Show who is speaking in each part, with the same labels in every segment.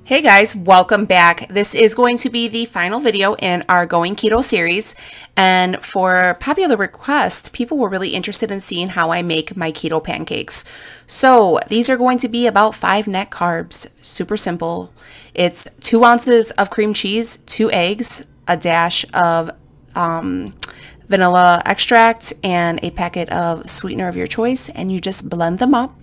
Speaker 1: Hey guys, welcome back. This is going to be the final video in our Going Keto series, and for popular request, people were really interested in seeing how I make my keto pancakes. So these are going to be about 5 net carbs, super simple. It's 2 ounces of cream cheese, 2 eggs, a dash of vanilla extract, and a packet of sweetener of your choice, and you just blend them up.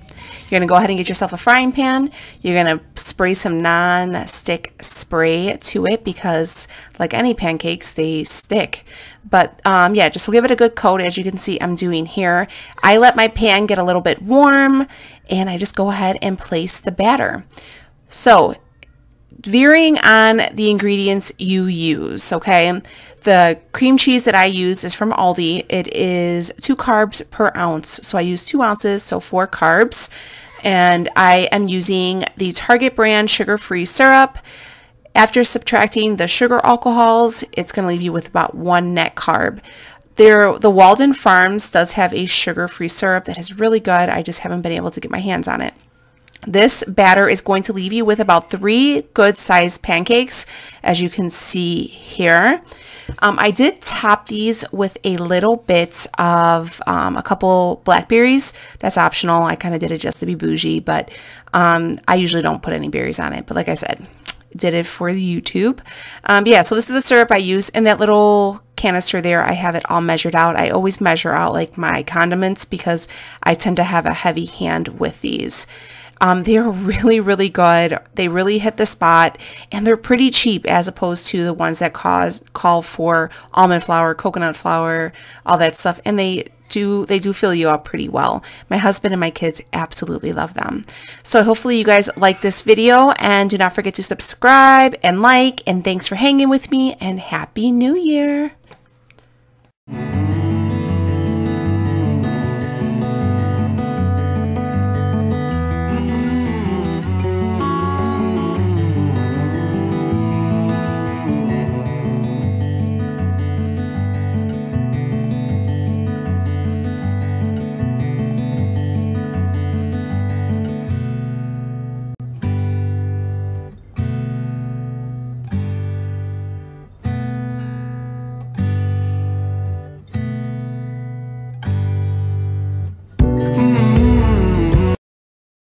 Speaker 1: You're going to go ahead and get yourself a frying pan. You're going to spray some non-stick spray to it because, like any pancakes, they stick. But yeah, just give it a good coat, as you can see I'm doing here. I let my pan get a little bit warm, and I just go ahead and place the batter. So, varying on the ingredients you use, okay? The cream cheese that I use is from Aldi. It is 2 carbs per ounce. So I use 2 ounces, so 4 carbs. And I am using the Target brand sugar-free syrup. After subtracting the sugar alcohols, it's going to leave you with about 1 net carb. The Walden Farms does have a sugar-free syrup that is really good. I just haven't been able to get my hands on it. This batter is going to leave you with about 3 good-sized pancakes, as you can see here. I did top these with a little bit of a couple blackberries. That's optional. I kind of did it just to be bougie, but I usually don't put any berries on it. But like I said, did it for YouTube. Yeah, so this is the syrup I use. In that little canister there, I have it all measured out. I always measure out like my condiments because I tend to have a heavy hand with these. They're really, really good. They really hit the spot, and they're pretty cheap as opposed to the ones that call for almond flour, coconut flour, all that stuff. And they do fill you up pretty well. My husband and my kids absolutely love them. So hopefully you guys like this video, and do not forget to subscribe and like, and thanks for hanging with me, and Happy New Year.